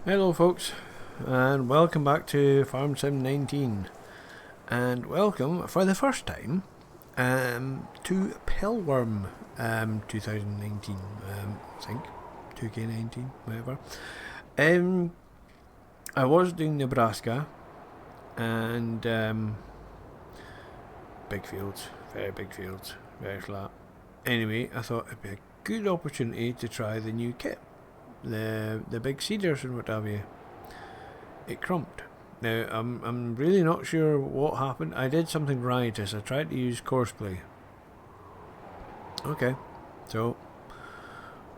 Hello folks, and welcome back to Fs19, and welcome for the first time to Pellworm 2019, I think, 2K19, whatever. I was doing Nebraska, and big fields, very flat. Anyway, I thought it'd be a good opportunity to try the new kit. The big cedars and what have you. It crumped. Now I'm really not sure what happened. I did something riotous. I tried to use courseplay. Okay, so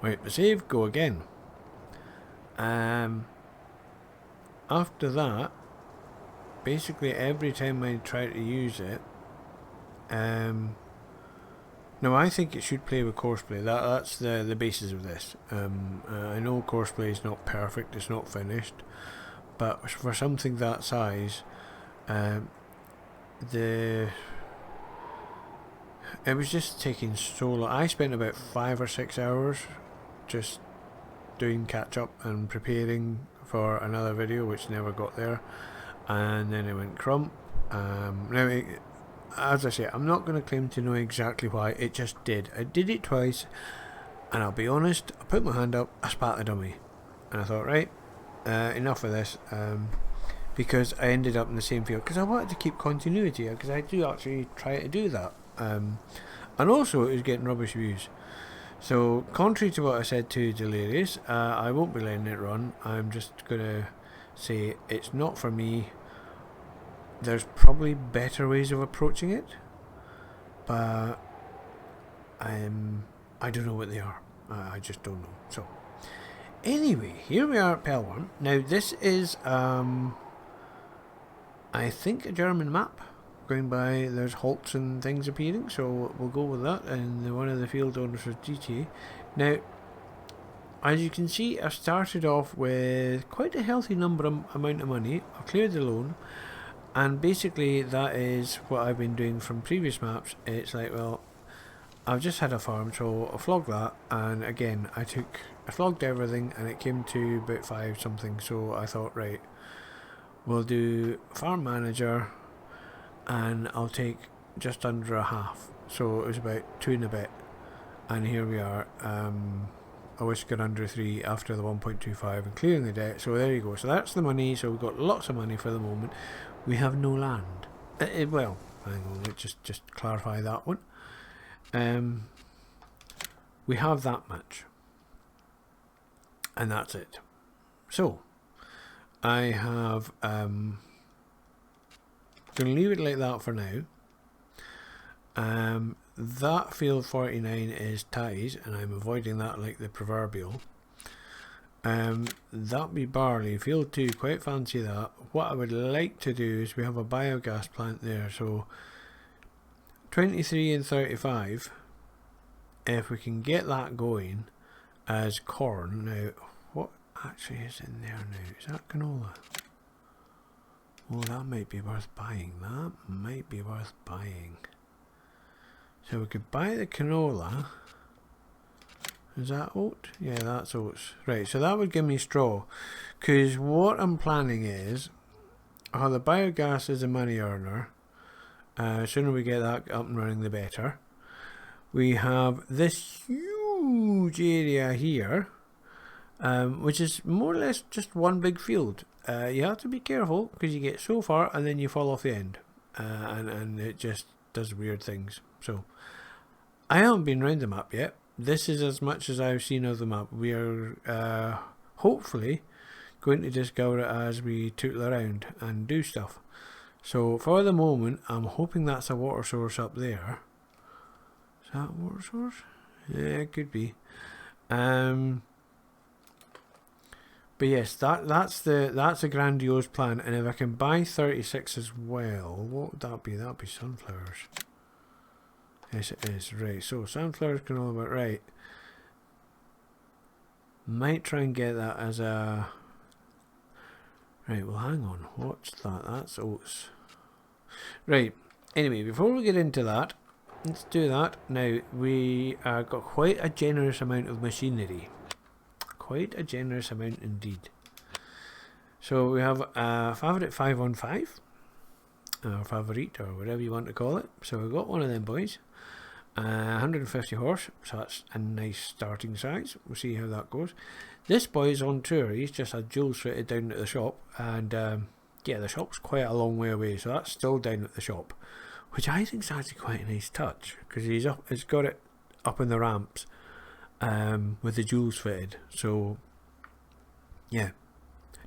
wipe the save, go again. After that, basically every time I try to use it, now I think it should play with courseplay. That's the basis of this. I know courseplay is not perfect, it's not finished, but for something that size, it was just taking so long. I spent about 5 or 6 hours just doing catch up and preparing for another video, which never got there, and then it went crump. Now, as I say, I'm not going to claim to know exactly why. It just did. I did it twice, and I'll be honest, I put my hand up, I spat the dummy, and I thought, right, enough of this, because I ended up in the same field, because I wanted to keep continuity, because I do actually try to do that, and also it was getting rubbish views. So, contrary to what I said to Delirious, I won't be letting it run. I'm just going to say it's not for me. There's probably better ways of approaching it, but I don't know what they are. I just don't know. So, anyway, here we are at Pellworm. Now, this is, I think, a German map. Going by, there's halts and things appearing, so we'll go with that. And one of the field owners for GTA. Now, as you can see, I started off with quite a healthy amount of money. I cleared the loan. And basically that is what I've been doing from previous maps. It's like, well, I've just had a farm, so I flogged that, and again I flogged everything, and it came to about 5 something, so I thought, right, we'll do farm manager, and I'll take just under a half, so it was about 2 and a bit, and here we are. I wish I got under 3 after the 1.25 and clearing the debt, so there you go. So that's the money, so we've got lots of money for the moment. We have no land. Well, hang on, let's just clarify that one. We have that much, and that's it. So I have going to leave it like that for now. That field 49 is ties, and I'm avoiding that like the proverbial. That be barley. Field 2, quite fancy that. What I would like to do is we have a biogas plant there, so 23 and 35, if we can get that going as corn. Now, what actually is in there now? Is that canola? Oh, that might be worth buying. That might be worth buying. So we could buy the canola. Is that oat? Yeah, that's oats. Right, so that would give me straw. Because what I'm planning is, the biogas is a money earner. Sooner we get that up and running, the better. We have this huge area here, which is more or less just one big field. You have to be careful, because you get so far and then you fall off the end. And it just does weird things. So, I haven't been around the map yet. This is as much as I've seen of the map. We are hopefully going to discover it as we tootle around and do stuff. So for the moment, I'm hoping that's a water source up there. Is that a water source? Yeah, it could be. But yes, that's a grandiose plan. And if I can buy 36 as well, what would that be? That would be sunflowers. Yes, it is. Right, so sunflowers can all about right. Might try and get that as a... Right, well, hang on. What's that? That's oats. Right, anyway, before we get into that, let's do that. Now, we got quite a generous amount of machinery. Quite a generous amount indeed. So we have a Favorite 515, or Favorite, or whatever you want to call it. So we've got one of them boys. 150 horse, so that's a nice starting size. We'll see how that goes. This boy is on tour. He's just had jewels fitted down at the shop, and yeah, the shop's quite a long way away, so that's still down at the shop, which I think is actually quite a nice touch, because he's got it up in the ramps with the jewels fitted. So yeah,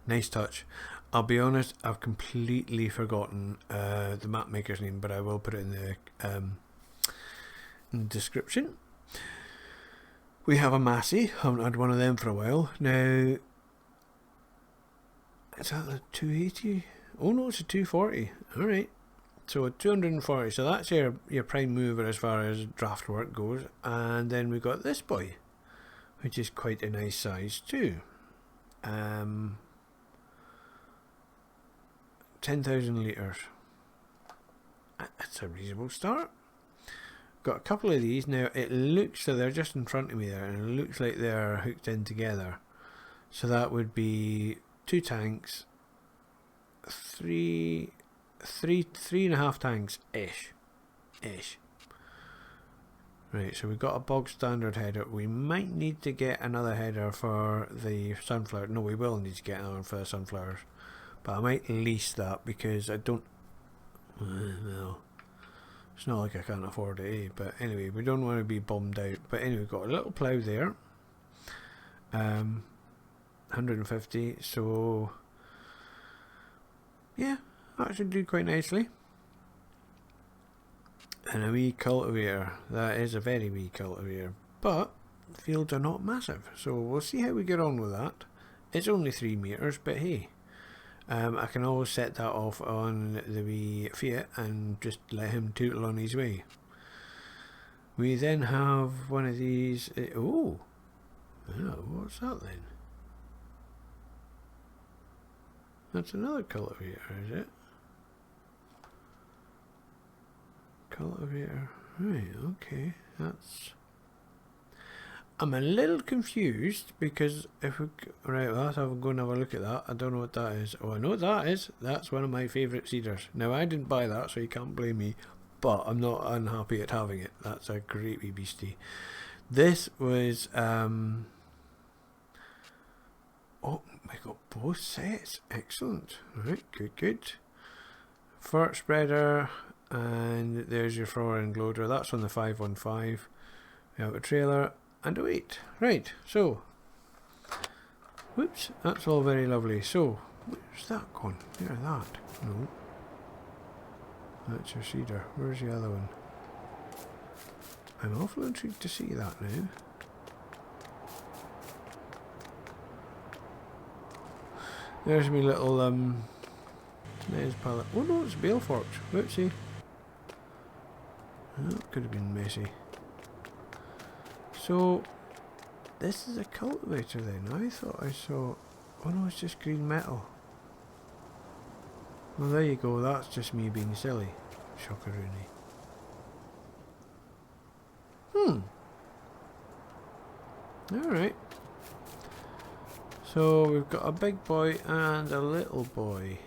nice touch. I'll be honest, I've completely forgotten the map maker's name, but I will put it in the description. We have a Massey. Haven't had one of them for a while. Now, is that a 280? Oh no, it's a 240. Alright. So a 240. So that's your prime mover as far as draft work goes. And then we've got this boy, which is quite a nice size too. 10,000 litres. That's a reasonable start. Got a couple of these. Now it looks, so they're just in front of me there, and it looks like they're hooked in together. So that would be 2 tanks, three and a half tanks ish. Right, so we've got a bog standard header. We might need to get another header for the sunflower. No, we will need to get another one for the sunflowers, but I might lease that because I don't. Well, it's not like I can't afford it, eh? But anyway, we don't want to be bummed out. But anyway, we've got a little plough there. 150, so yeah, that should do quite nicely. And a wee cultivator. That is a very wee cultivator, but fields are not massive, so we'll see how we get on with that. It's only 3 meters, but hey, I can always set that off on the wee Fiat and just let him tootle on his way. We then have one of these. Oh, what's that then? That's another cultivator, is it? Cultivator. Right, okay. That's. I'm a little confused because if we. Right, well, I'll go and have a look at that. I don't know what that is. Oh, I know what that is. That's one of my favourite cedars. Now, I didn't buy that, so you can't blame me, but I'm not unhappy at having it. That's a great wee beastie. This was. Oh, I got both sets. Excellent. Right, good. Fert spreader, and there's your thrower and loader. That's on the 515. We have a trailer and a weight. Right, so. Whoops, that's all very lovely. So, where's that gone? Where's that? No. That's your cedar. Where's the other one? I'm awfully intrigued to see that now. There's my little nails palette. Oh no, it's bale forks. Whoopsie. That could have been messy. So this is a cultivator then. I thought I saw. Oh no, it's just green metal. Well, there you go. That's just me being silly. Shockeroony. Alright. So we've got a big boy and a little boy.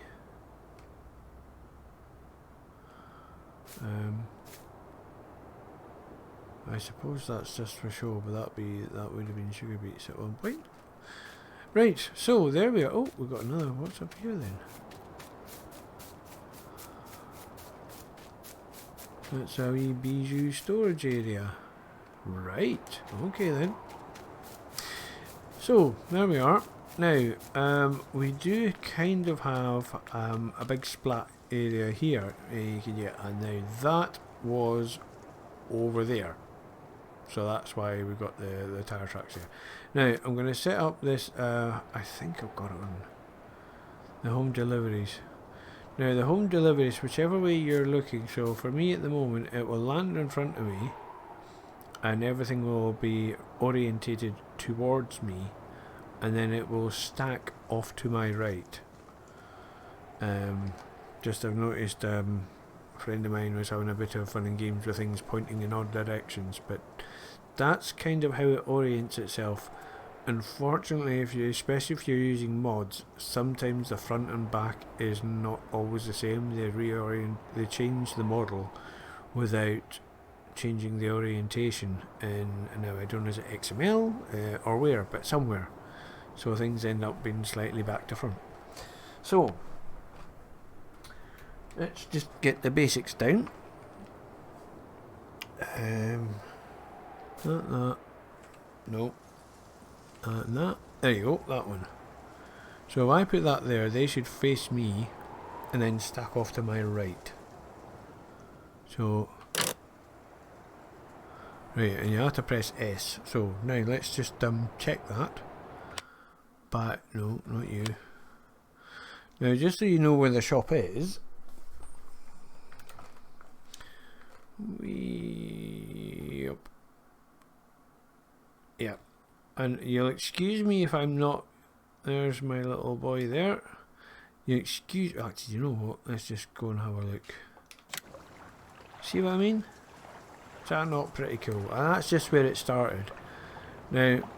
I suppose that's just for show, but that would have been sugar beets at one point. Right, so there we are. Oh, we've got another. What's up here then? That's a wee bijou storage area. Right, okay then. So, there we are. Now, we do kind of have a big splat area here. And now that was over there. So that's why we've got the tyre tracks here. Now, I'm going to set up this, I think I've got it on the home deliveries. Now, the home deliveries, whichever way you're looking, so for me at the moment, it will land in front of me, and everything will be orientated towards me, and then it will stack off to my right. Just I've noticed a friend of mine was having a bit of fun and games with things pointing in odd directions, but that's kind of how it orients itself. Unfortunately, especially if you're using mods, sometimes the front and back is not always the same. They change the model without changing the orientation. And now I don't know, is it XML or where, but somewhere. So things end up being slightly back to front. So let's just get the basics down. That. No. And that. There you go, that one. So if I put that there, they should face me and then stack off to my right. So, right, and you have to press S. So now let's just check that. But no, not you. Now just so you know where the shop is, Yep. And you'll excuse me if I'm not. There's my little boy there. Actually, you know what? Let's just go and have a look. See what I mean? Is that not pretty cool? And that's just where it started. Now,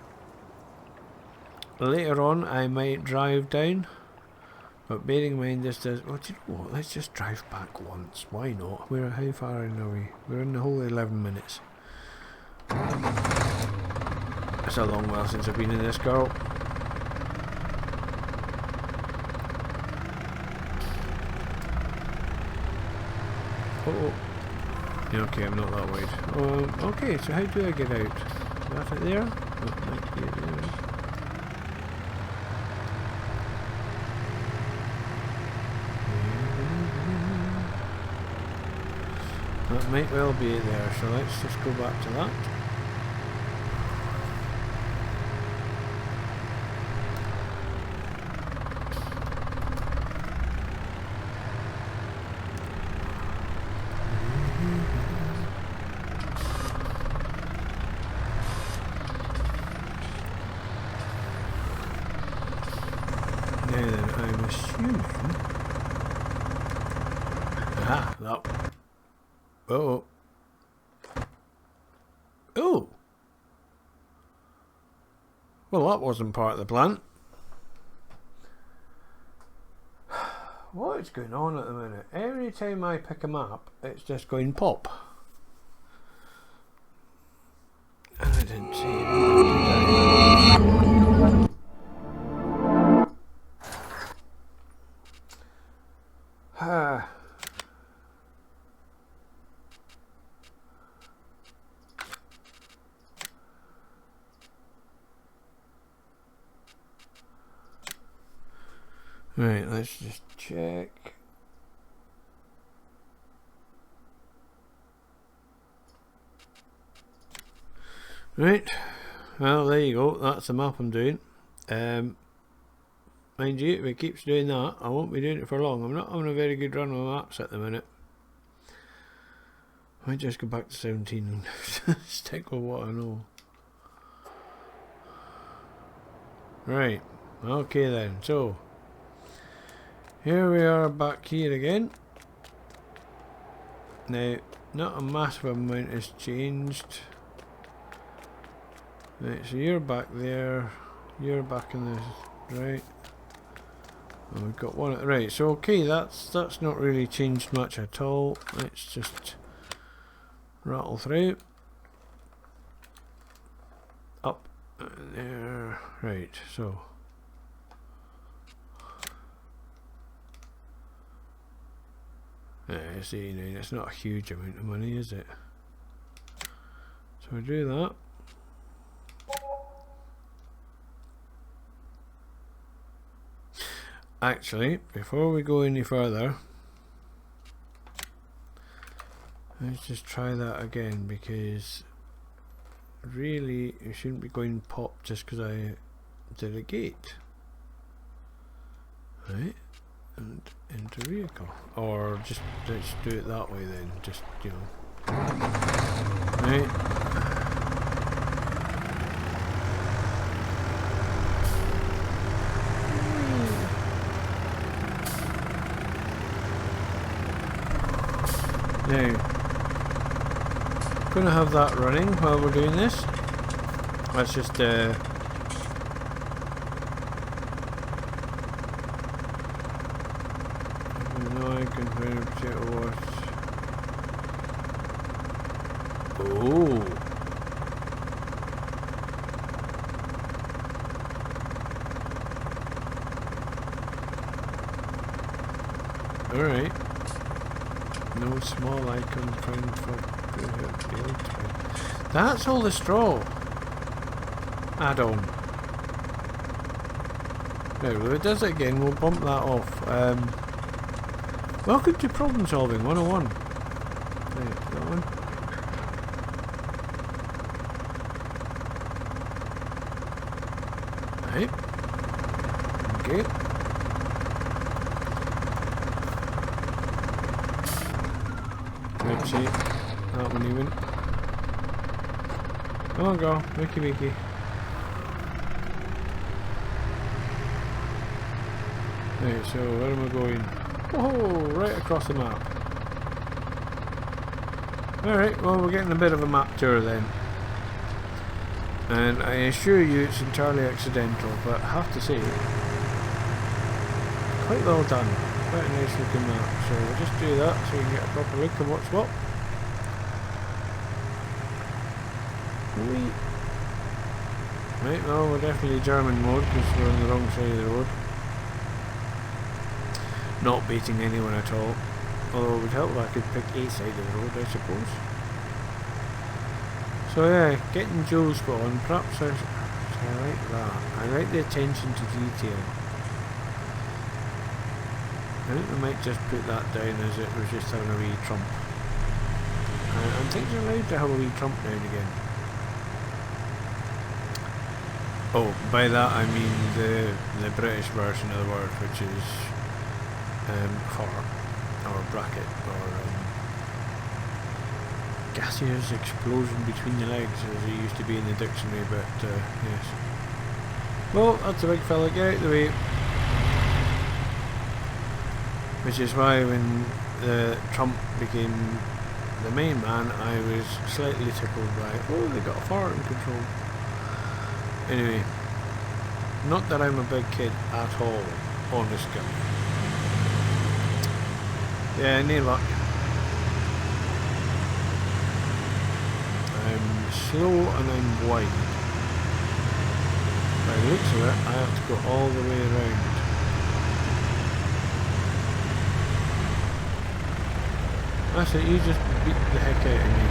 later on, I might drive down. But bearing in mind this does. Well, do you know what? Let's just drive back once. Why not? How far in are we? We're in the whole 11 minutes. It's a long while since I've been in this, girl. Oh. Yeah, okay, I'm not that wide. Okay, so how do I get out? Is that it there? Oh, it might be it there. That might well be it there, so let's just go back to that. Now then, I'm assuming... Aha, that... Oh. Oh! Well, that wasn't part of the plan. What is going on at the minute? Every time I pick a map, it's just going pop. And I didn't see it. Right, let's just check. Right, well there you go, that's the map I'm doing. Mind you, if it keeps doing that, I won't be doing it for long. I'm not having a very good run with maps at the minute. I might just go back to 17 and stick with what I know. Right, okay then, so here we are back here again. Now, not a massive amount has changed. Right, so you're back there, you're back in the right. And we've got one right. So okay, that's not really changed much at all. Let's just rattle through. Up there, right. So. Yeah, see, it's not a huge amount of money, is it? So I do that. Actually, before we go any further, let's just try that again, because really it shouldn't be going pop just because I did a gate. Right? And into vehicle, or just let's do it that way then, just, you know, right. Now, gonna have that running while we're doing this. Let's just No, I confirm potato wash. Oh. Alright. No small icon found for that's all the straw add-on. Now, if it does it again, we'll bump that off. Welcome to Problem Solving 101. Right, that one. Right. Okay. Oopsie. That one even. Oh go, wiki wiki. Right, so where am I going? Oh, right across the map. Alright, well we're getting a bit of a map tour then. And I assure you it's entirely accidental, but I have to say, quite well done. Quite a nice looking map. So we'll just do that so we can get a proper look at what's what. Right, well we're definitely German mode because we're on the wrong side of the road. Not beating anyone at all. Although it would help if I could pick a side of the road, I suppose. So yeah, getting Joe's spot on, perhaps I like that. I like the attention to detail. I think we might just put that down as it was just having a wee trump. And things are allowed to have a wee trump now and again. Oh, by that I mean the British version of the word, which is heart, or bracket, or gaseous explosion between the legs, as it used to be in the dictionary, but yes. Well, that's a big fella, get out of the way. Which is why when Trump became the main man, I was slightly tickled by, oh, they got a fart in control. Anyway, not that I'm a big kid at all, honest God. Yeah, no luck. I'm slow and I'm wide. By the looks of it, I have to go all the way around. That's it, you just beat the heck out of me.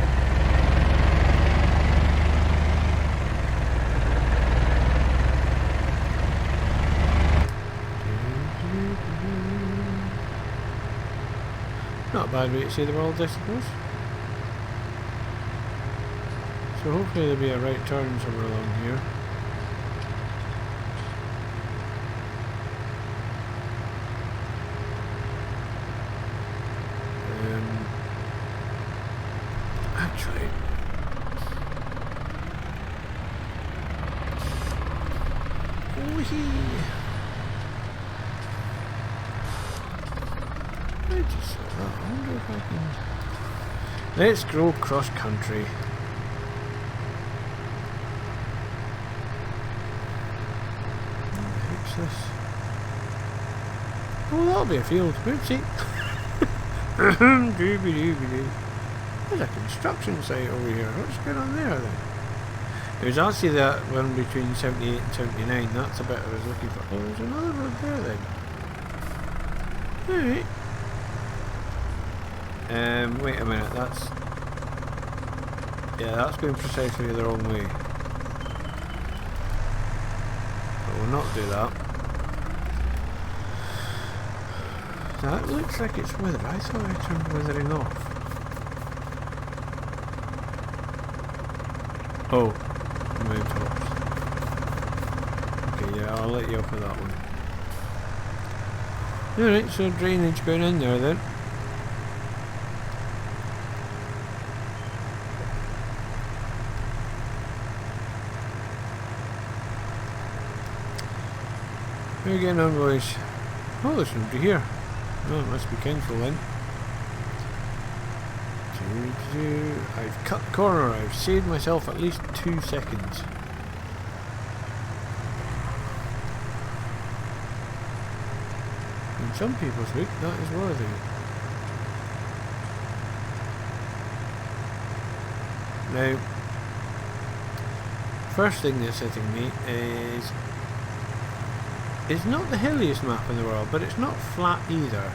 Not a bad way to see the world, I suppose. So hopefully there'll be a right turn somewhere along here. Actually, I wonder if I can. Let's go cross country. What's this? Oh, that'll be a field. Oopsie. There's a construction site over here. What's going on there then? There's actually that one between 78 and 79. That's the bit I was looking for. Oh, there's another road there then. Alright. Wait a minute. That's... yeah, that's going precisely the wrong way. But we'll not do that. That looks like it's weather. I thought I turned weathering off. Oh, mountaintops. Okay, yeah, I'll let you off with that one. Alright, so drainage going in there then. We're getting on, boys. Oh, there's nobody here. Oh, it must be Kenful then. I've cut the corner. I've saved myself at least 2 seconds. In some people's book, that is worthy. Now, first thing that's hitting me is it's not the hilliest map in the world, but it's not flat either.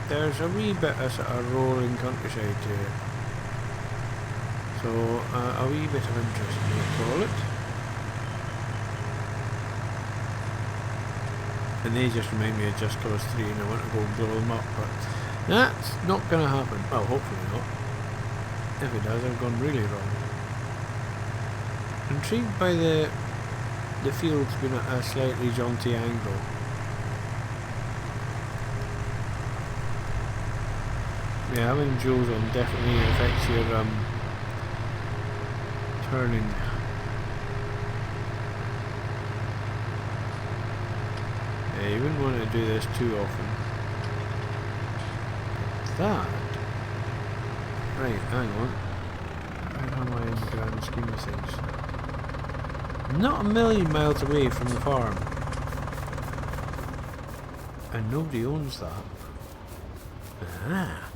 There's a wee bit of sort of rolling countryside to it. So, a wee bit of interest, we call it. And they just remind me of Just Cause 3 and I want to go and blow them up, but that's not going to happen. Well, hopefully not. If it does, I've gone really wrong. Intrigued by the fields being at a slightly jaunty angle. Yeah, having jewels on definitely affects your turning. Yeah, you wouldn't want to do this too often. That? Right, hang on. Where am I in the grand scheme of things? Not a million miles away from the farm. And nobody owns that. Ah.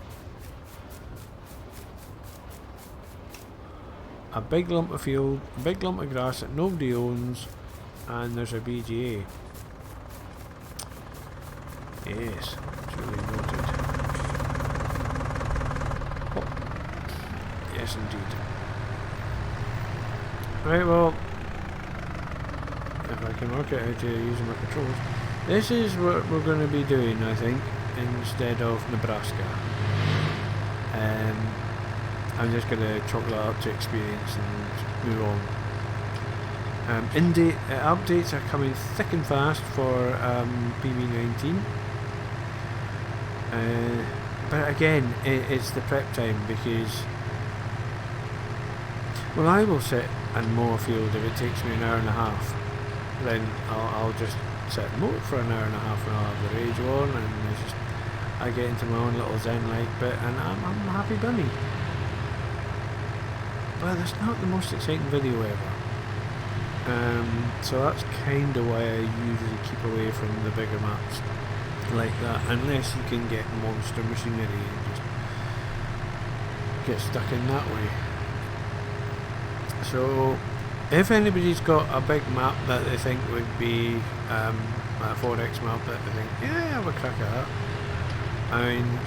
A big lump of field, a big lump of grass that nobody owns, and there's a BGA. Yes, truly noted. Oh. Yes, indeed. Right, well, if I can work out how to use my controls, this is what we're going to be doing, I think, instead of Nebraska. I'm just going to chalk that up to experience and move on. Updates are coming thick and fast for PB19. But again, it's the prep time because, well, I will sit and mow a field if it takes me an hour and a half. Then I'll just sit and mow it for an hour and a half and I'll have the radio on and it's just, I get into my own little zen-like bit and I'm a happy bunny. Well, that's not the most exciting video ever. So that's kind of why I usually keep away from the bigger maps like that, unless you can get monster machinery and just get stuck in that way. So, if anybody's got a big map that they think would be a 4X map that they think, yeah, have a crack at that. I mean,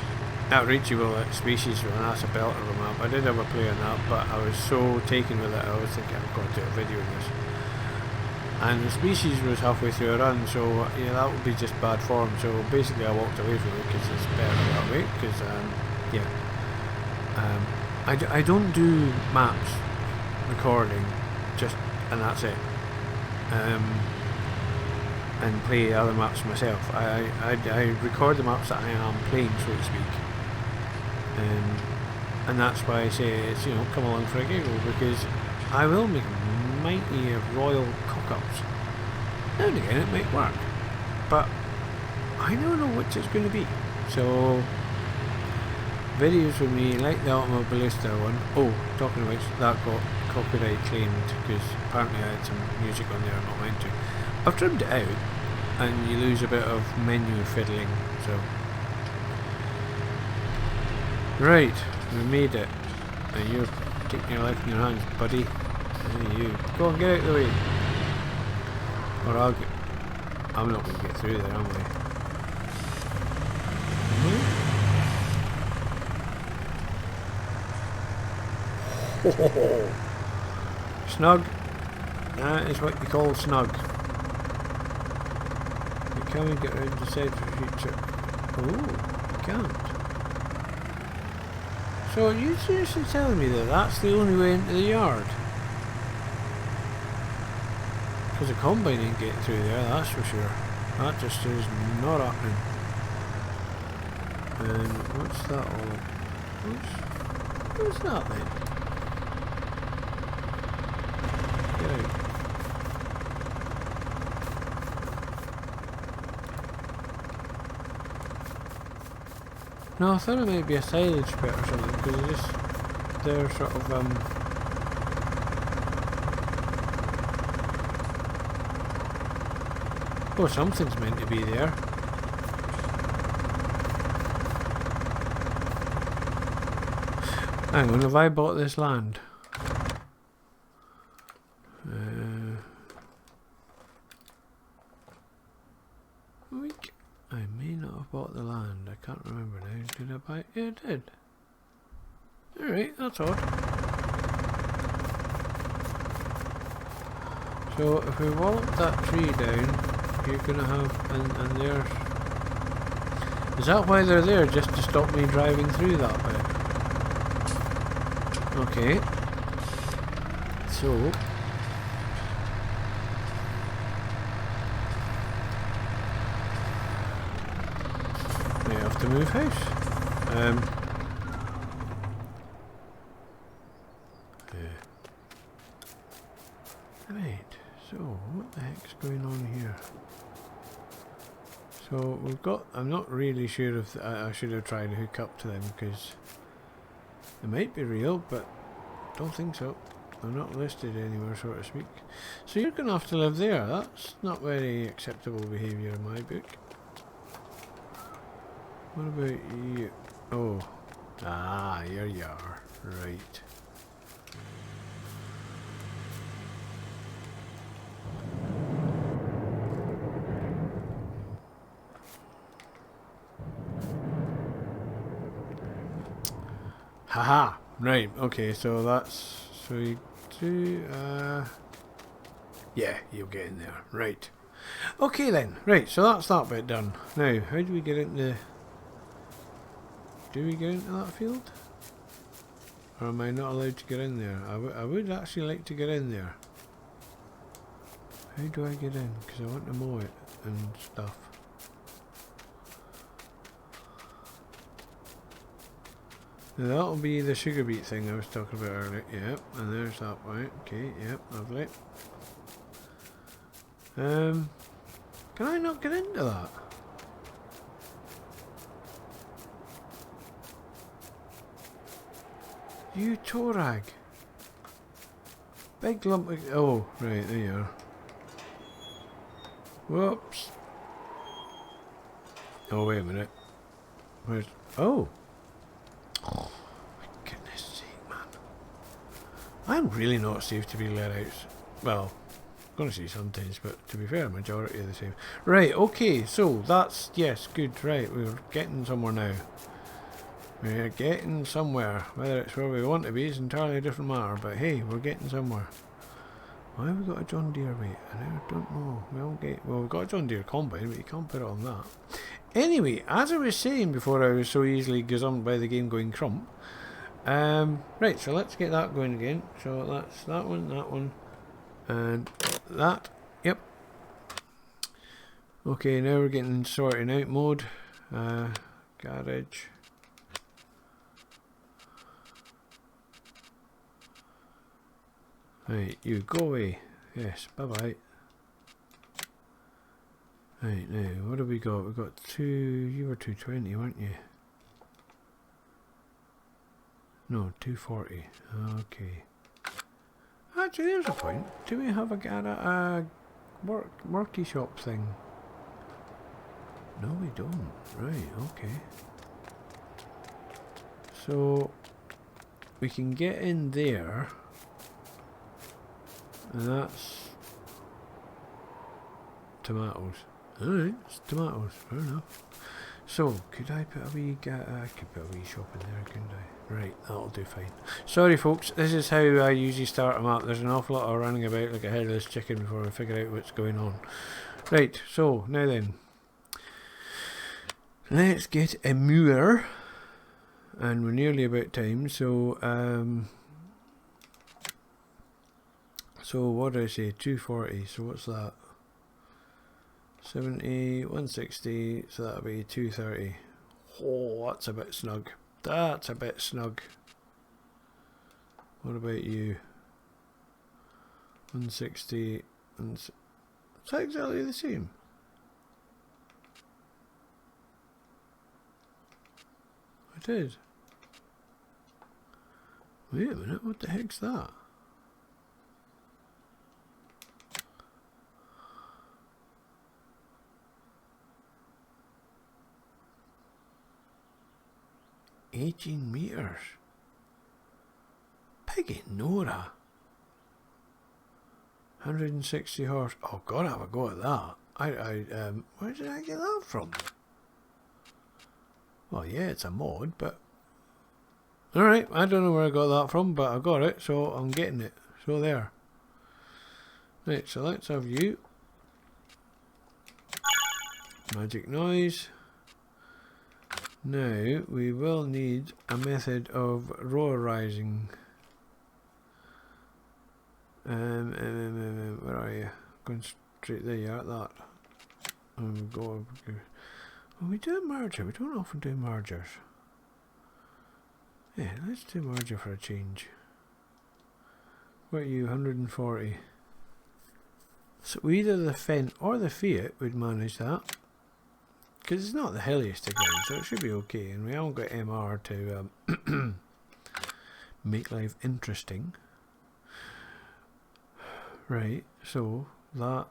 Outreachable at Species, and that's a belter of a map. I did have a play on that, but I was so taken with it, I was thinking I've got to do a video on this. And the Species was halfway through a run, so yeah, that would be just bad form. So basically I walked away from it because it's better that way, because I don't do maps recording, just, and that's it. And play other maps myself. I record the maps that I am playing, so to speak. And that's why I say it's, you know, come along for a giggle, because I will make mighty royal cock-ups. Now and again it might work, but I never know which it's going to be. So videos with me, like the Automobilista one. Oh, talking of which, that got copyright claimed because apparently I had some music on there I'm not meant to. I've trimmed it out, and you lose a bit of menu fiddling. So right, we made it, and you're taking your life in your hands, buddy. Hey, you go and get out of the way, or I'm not going to get through there, am I? Oh, snug. That is what you call snug. You can't get around the side for future. Oh, you can't. So you're seriously telling me that that's the only way into the yard? Because a combine ain't getting through there, that's for sure. That just is not happening. And what's that all? What's that then? Get out. No, I thought it might be a silage pit or something, because they're sort of oh, something's meant to be there. Hang on, have I bought this land? I may not have bought the land. I can't remember now. Did I buy it? Yeah, I did. Alright, that's odd. So if we wallop that tree down, you're gonna have, and there's... Is that why they're there? Just to stop me driving through that bit? Okay. So... we have to move house. Right, so what the heck's going on here? So we've got, I'm not really sure if I should have tried to hook up to them because they might be real, but don't think so. They're not listed anywhere, so to speak. So you're going to have to live there. That's not very acceptable behaviour in my book. What about you? Oh, here you are. Right. Haha! Right, okay, so that's... so you do... yeah, you'll get in there. Right. Okay then. Right, so that's that bit done. Now, how do we get into... do we get into that field? Or am I not allowed to get in there? I would actually like to get in there. How do I get in? Because I want to mow it and stuff. Now that'll be the sugar beet thing I was talking about earlier. Yep, and there's that point. Okay, yep, lovely. Can I not get into that? You Torag. Big lump of... oh, right, there you are. Whoops. Oh, wait a minute. Where's... oh. Oh, my goodness sake, man. I'm really not safe to be let out. Well, I'm going to say sometimes, but to be fair, majority of the same. Right, okay, so that's... yes, good, right, we're getting somewhere now. We're getting somewhere. Whether it's where we want to be is entirely a different matter, but hey, we're getting somewhere. Why have we got a John Deere, mate? I don't know. Well, we've got a John Deere combine, but you can't put it on that. Anyway, as I was saying before I was so easily gazumped by the game going crump, right, so let's get that going again. So that's that one, and that. Yep. Okay, now we're getting sorting out mode. Garage. Right, you go away. Yes, bye-bye. Right, now, what have we got? We've got two... you were 220, weren't you? No, 240. Okay. Actually, there's a point. Do we have a worky shop thing? No, we don't. Right, okay. So, we can get in there... and that's tomatoes. Alright, it's tomatoes, fair enough. So, could I put a wee I could put a wee shop in there, couldn't I? Right, that'll do fine. Sorry folks, this is how I usually start a map. There's an awful lot of running about like a headless chicken before I figure out what's going on. Right, so, now then. Let's get a moor. And we're nearly about time, so, so what did I say? 240, so what's that? 70, 160, so that'll be 230. Oh, that's a bit snug. That's a bit snug. What about you? 160, and is that exactly the same? I did. Wait a minute, what the heck's that? $18 meters. Big Nora. 160 horse. Oh, gotta have a go at that. Where did I get that from? Well, yeah, it's a mod, but... Alright, I don't know where I got that from, but I got it, so I'm getting it. So there. Right, so let's have you. Magic noise. Now, we will need a method of roarizing. Where are you? Going straight there, you are at that. And go. Well, we do a merger. We don't often do mergers. Yeah, let's do merger for a change. What are you? 140. So either the Fent or the Fiat would manage that. Because it's not the hilliest again, so it should be okay. And we haven't got MR to make life interesting. Right, so that,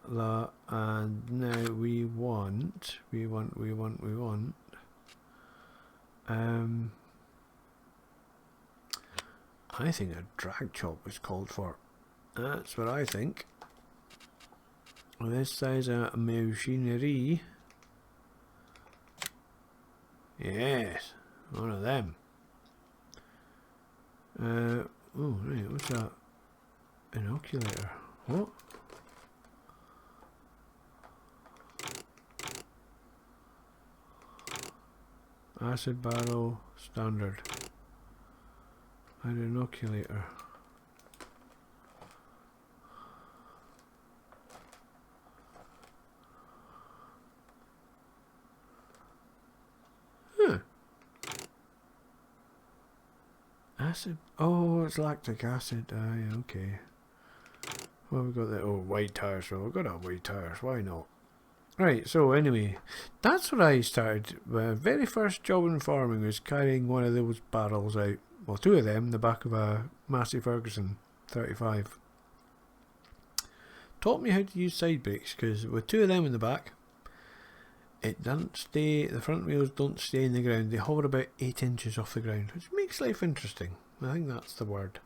and now we want. I think a drag chop is called for. That's what I think. This size of machinery. Yes, one of them. Oh, right, what's that? Inoculator. What? Acid barrel standard. An inoculator. Huh. Acid. Oh, it's lactic acid. Aye, okay. Well, we've got the white tires, so we've got to have white tires. Why not? Right, so anyway, that's what I started. My very first job in farming was carrying one of those barrels out. Well, two of them in the back of a Massey Ferguson 35. Taught me how to use side brakes, because with two of them in the back, it doesn't stay, the front wheels don't stay in the ground. They hover about 8 inches off the ground, which makes life interesting. I think that's the word.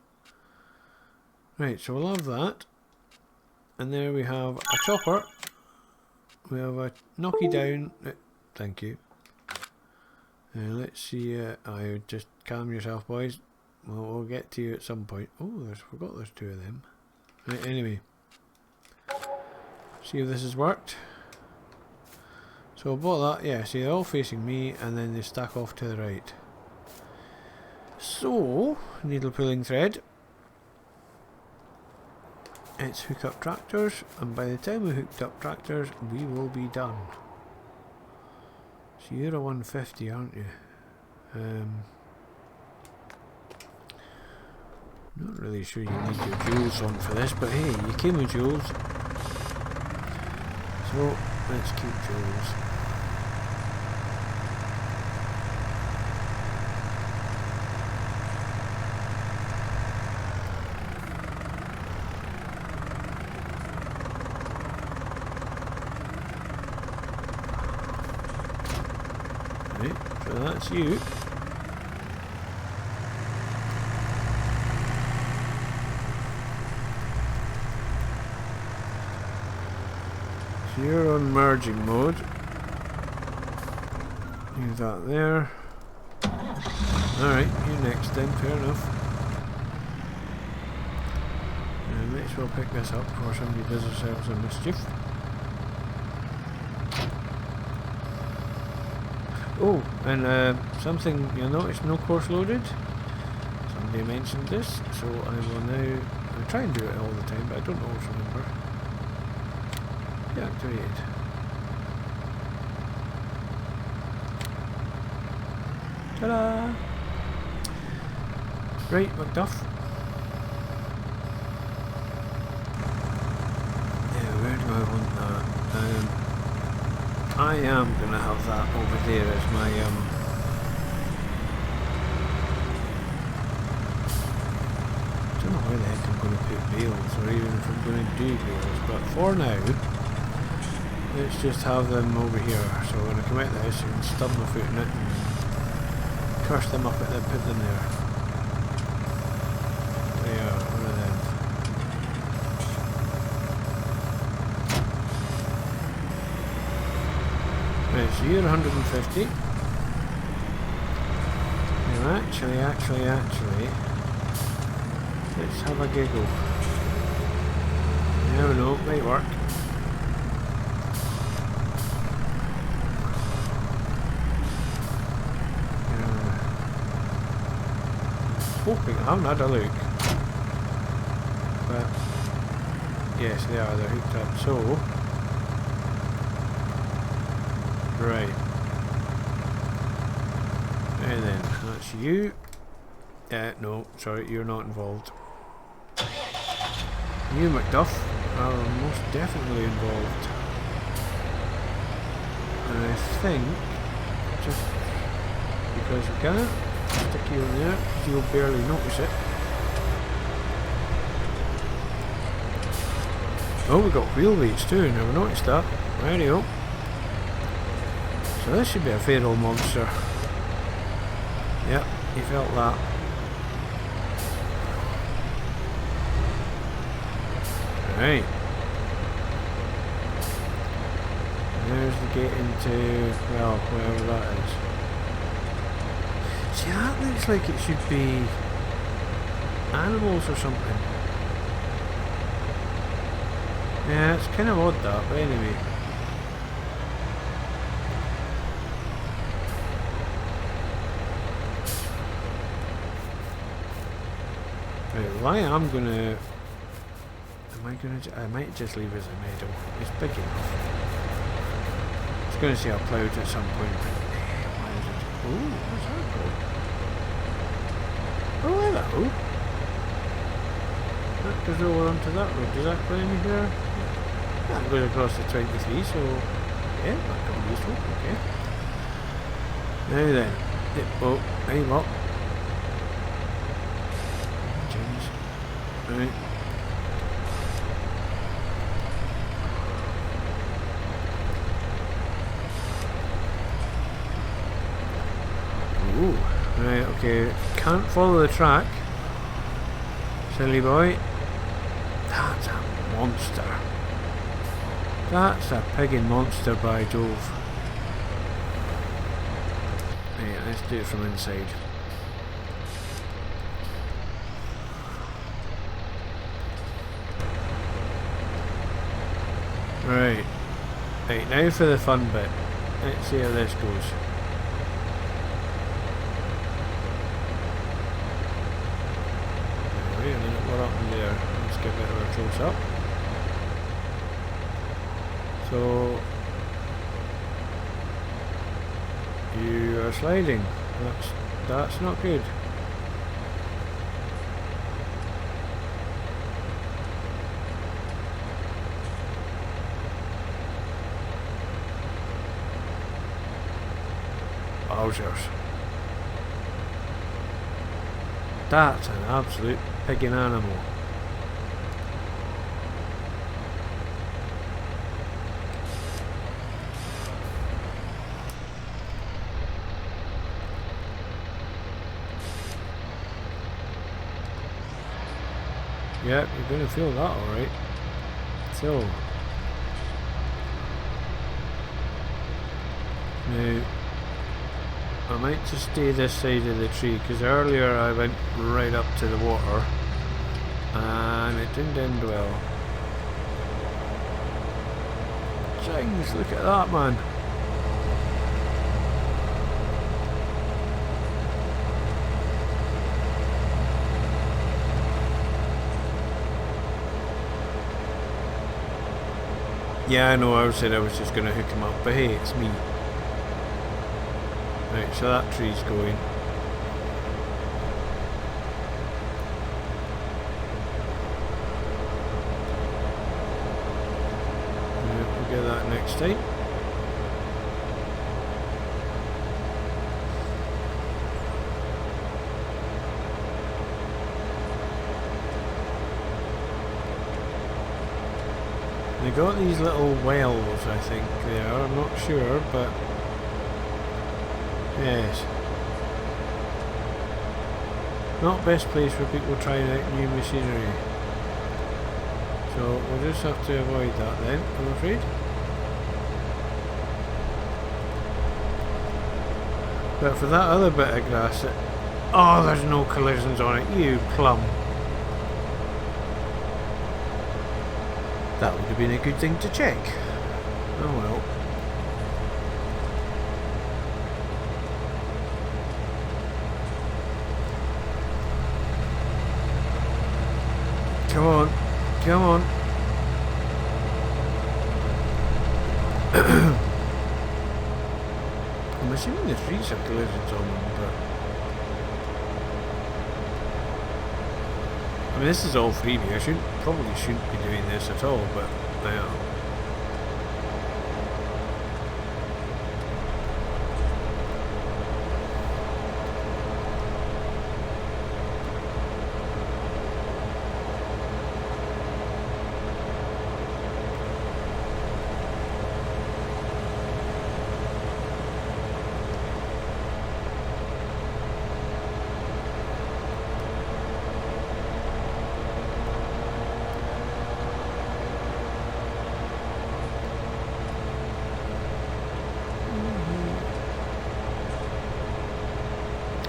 Right, so we'll have that. And there we have a chopper. We have a knocky down. Thank you. Let's see. I just calm yourself, boys. We'll get to you at some point. Oh, forgot there's two of them. Right, anyway. See if this has worked. So I bought that. Yeah, see, they're all facing me, and then they stack off to the right. So, needle pulling thread. Let's hook up tractors, and by the time we hooked up tractors, we will be done. So you're a 150, aren't you? Not really sure you need your jewels on for this, but hey, you came with jewels. So let's keep jewels. So that's you. So you're on merging mode. Leave that there. Alright, you next then, fair enough. And let's well pick this up before somebody does themselves a mischief. Oh, and something you'll notice, no course loaded. Somebody mentioned this, so I will now try and do it all the time, but I don't always remember. Deactivate. Ta-da! Right, Macduff. Yeah, where do I want that? I am going to have that over there as my I don't know where the heck I'm going to put bales, or even if I'm going to do bales, but for now let's just have them over here. So when I come out of this, I can stub my foot in it and curse them up at them, put them there. They Right, so you're 150. Now actually, let's have a giggle. You never know, it might work. Hoping, I haven't had a look. But, yes, they are, they're hooked up. So, right. And then, that's you. No, sorry, you're not involved. You, Macduff, are most definitely involved. And I think, just because you can, stick you in there, you'll barely notice it. Oh, we got wheel weights too, never noticed that. Radio. So this should be a feral monster. Yep, you felt that. Right. There's the gate into, well, wherever that is. See, that looks like it should be animals or something. Yeah, it's kind of odd that, but anyway. Right, well, I might just leave it as a meadow. It's big enough. I was going to say I'll plough it at some point, but why is it? Oh, what's that called? Oh, hello. That goes over onto that road. Does that go in here? That goes across the 23, so yeah, that could be useful. Okay. Now then, oh, hey, what? Jeez. Right. Ooh, right, okay, can't follow the track, silly boy. That's a monster. That's a piggin' monster, by Jove. Right, let's do it from inside. Right, right, now for the fun bit. Let's see how this goes. And then we're up in there. Let's give it a close up. So you are sliding. That's not good. Wowzers. That's an absolute piggin' animal. Yep, you're going to feel that alright. So, now, I might just stay this side of the tree, because earlier I went right up to the water and it didn't end well. Jings, look at that, man. Yeah, I know, I said I was just going to hook him up, but hey, it's me. Right, so that tree's going. Yeah, we'll get that next time. They got these little wells, I think they are, I'm not sure, but yes. Not best place for people trying out new machinery. So we'll just have to avoid that then, I'm afraid. But for that other bit of grass, oh, there's no collisions on it, you plum. That would have been a good thing to check. Oh well. Come on, come on. I'm assuming the trees have collisions on them, but I mean, this is all freebie. I probably shouldn't be doing this at all, but I am.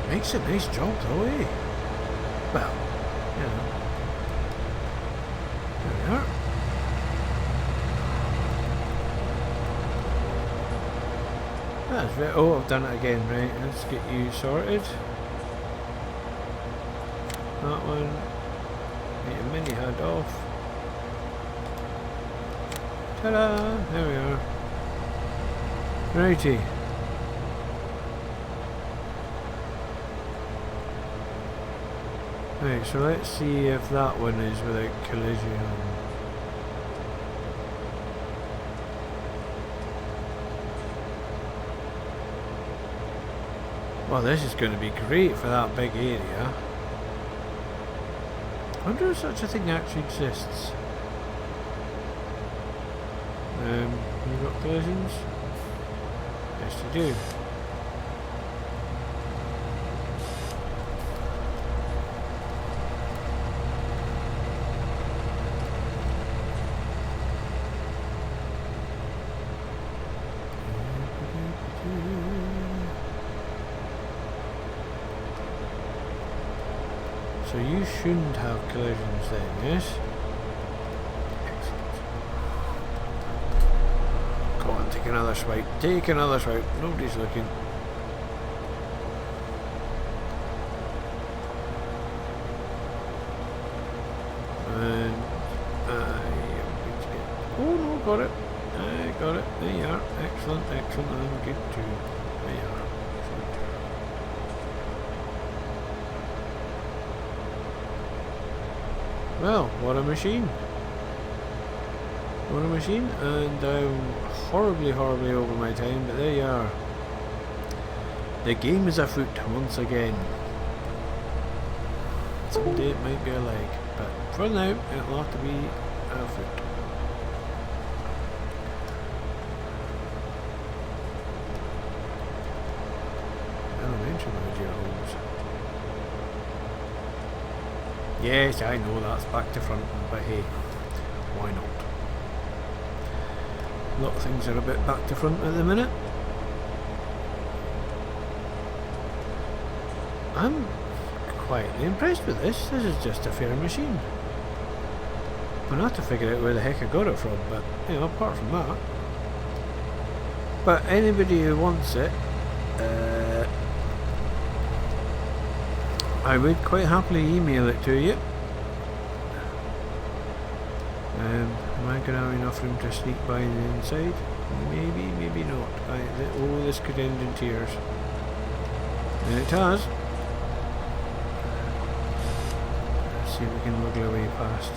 Makes a nice job though, eh? Well, you know. There we are. That's right. Oh, I've done it again, right? Let's get you sorted. That one. Get a mini head off. Ta-da! There we are. Righty. Right, so let's see if that one is without collision. Well, this is going to be great for that big area. I wonder if such a thing actually exists. You got collisions? Yes, you do. So you shouldn't have collisions then, yes? Excellent. Go on, take another swipe. Take another swipe. Nobody's looking. And oh no, got it. I got it. There you are. Excellent, excellent. And good too. There you are. Well, what a machine. What a machine. And I'm horribly over my time, but there you are. The game is afoot once again. Someday it might be a leg, but for now it'll have to be afoot. Elementary modular homes. Yes, I know that's back to front, but hey, why not? A lot of things are a bit back to front at the minute. I'm quietly impressed with this. This is just a fair machine. I'll have to figure out where the heck I got it from, but you know, apart from that. But anybody who wants it, I would quite happily email it to you. Am I going to have enough room to sneak by the inside? Maybe, maybe not. Oh, this could end in tears. And it has. Let's see if we can wiggle away past.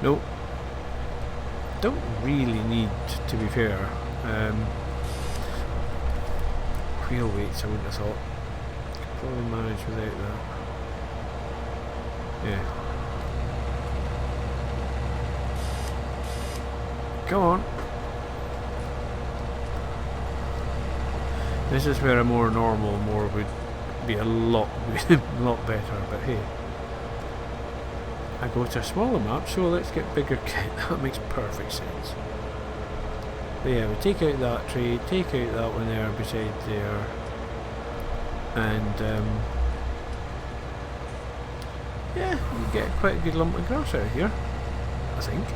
Nope. Don't really need, to be fair. Wheel weights, I wouldn't have thought. Could probably manage without that. Yeah. Come on. This is where a more normal mower would be a lot, lot better, but hey. I go to a smaller map, so let's get bigger kit. That makes perfect sense. But yeah, we take out that tree, take out that one there beside there, and yeah, you get quite a good lump of grass out of here, I think.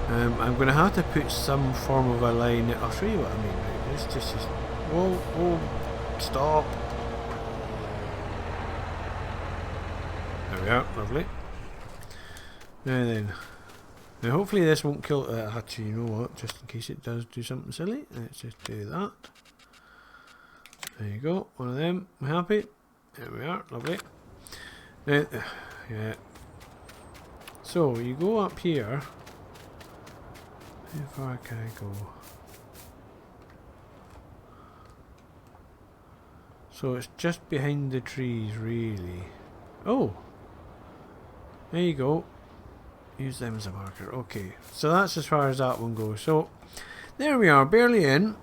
I'm going to have to put some form of a line. I'll show you what I mean. Right, let's just whoa, whoa, stop. There we are, lovely. Now then, now hopefully this won't kill. Actually, you know what? Just in case it does do something silly, let's just do that. There you go, one of them. I'm happy. There we are, lovely. Now, yeah. So you go up here. How far can I go? So it's just behind the trees, really. Oh! There you go. Use them as a marker. Okay, so that's as far as that one goes. So, there we are, barely in.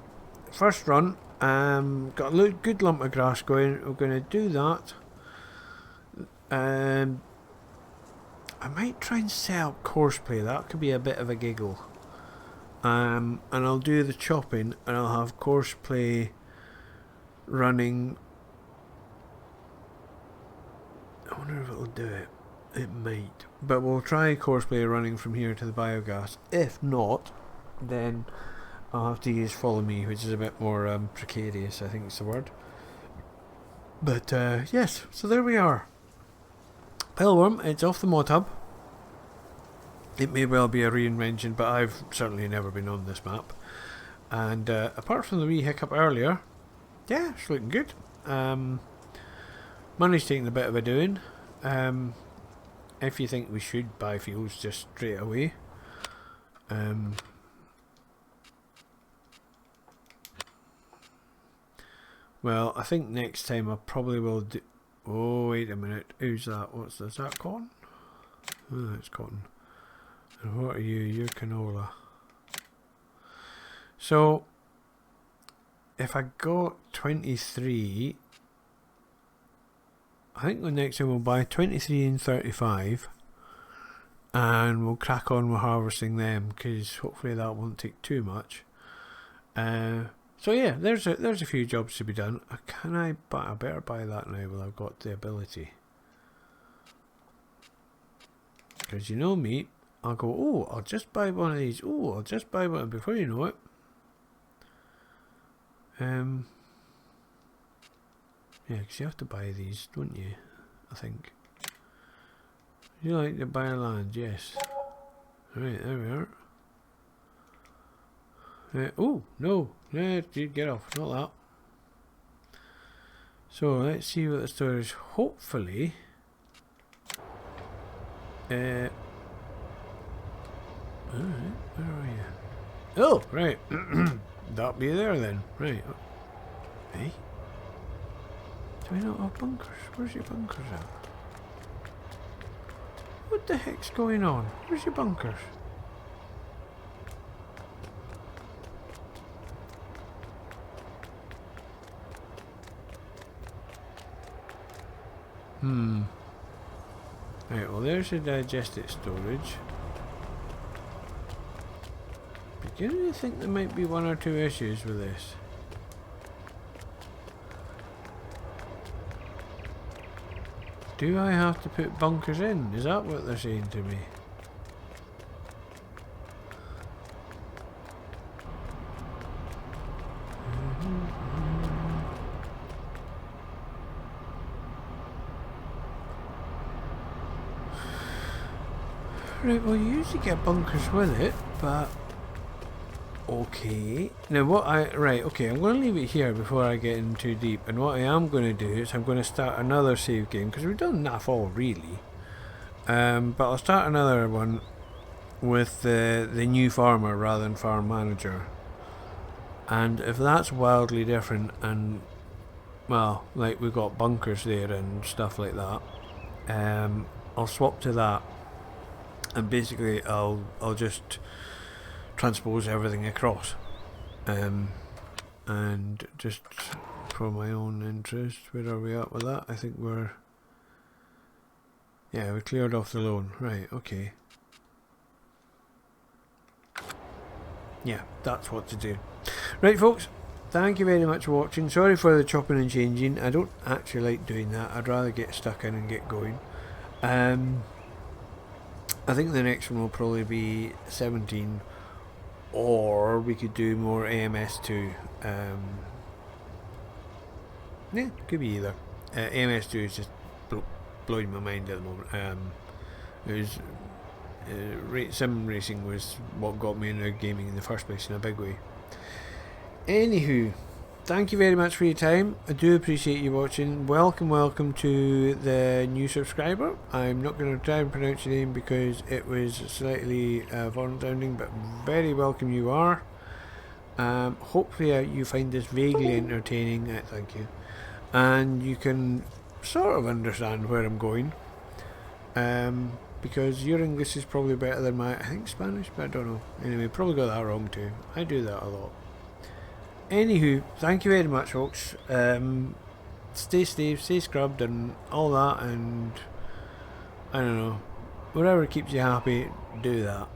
First run. Got a good lump of grass going. We're going to do that. I might try and set up courseplay. That could be a bit of a giggle. And I'll do the chopping, and I'll have courseplay running. I wonder if it'll do it. It might, but we'll try courseplay running from here to the biogas. If not, then I'll have to use follow me, which is a bit more precarious, I think is the word. But yes, so there we are. Pellworm, it's off the mod hub. It may well be a reinvention, but I've certainly never been on this map. And apart from the wee hiccup earlier, yeah, it's looking good. Money's taking a bit of a doing. If you think we should buy fuels just straight away, well, I think next time I probably will do. Oh, wait a minute. Who's that? Is that cotton? Oh, that's cotton. And what are you? You're canola. So, if I got 23, I think the next time we'll buy 23 and 35, and we'll crack on with harvesting them, because hopefully that won't take too much. So yeah, there's a few jobs to be done. Can I? But I better buy that now while I've got the ability, because you know me, I'll go. Oh, I'll just buy one of these. Oh, I'll just buy one. Before you know it, yeah, because you have to buy these, don't you? I think. You like to buy land? Yes. Alright, there we are. Oh, no. No, get off. Not that. So, let's see what the story is. Hopefully. Alright, where are you? Oh, right. That'll be there then. Right. Hey? Do we not have bunkers? Where's your bunkers at? What the heck's going on? Where's your bunkers? Right, well there's the digested storage. Beginning to think there might be one or two issues with this. Do I have to put bunkers in? Is that what they're saying to me? Right, well you usually get bunkers with it, but okay. Now right, okay, I'm going to leave it here before I get in too deep, and what I am going to do is I'm going to start another save game, because we've done enough all really. But I'll start another one with the new farmer rather than farm manager. And if that's wildly different, and well, like we've got bunkers there and stuff like that, I'll swap to that. And basically I'll just transpose everything across, and just for my own interest. Where are we at with that? I think we're... Yeah, we cleared off the loan. Right, okay. Yeah, that's what to do. Right, folks. Thank you very much for watching. Sorry for the chopping and changing. I don't actually like doing that. I'd rather get stuck in and get going. I think the next one will probably be 17, or we could do more AMS2. Yeah, could be either. AMS2 is just blowing my mind at the moment. It was sim racing was what got me into gaming in the first place in a big way. Anywho, thank you very much for your time. I do appreciate you watching. Welcome to the new subscriber. I'm not going to try and pronounce your name because it was slightly foreign sounding, but very welcome you are. Hopefully you find this vaguely entertaining. Thank you. And you can sort of understand where I'm going. Because your English is probably better than my, I think, Spanish, but I don't know. Anyway, probably got that wrong too. I do that a lot. Anywho, thank you very much, folks. Stay safe, stay scrubbed and all that, and I don't know, whatever keeps you happy, do that.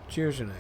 Cheers for now.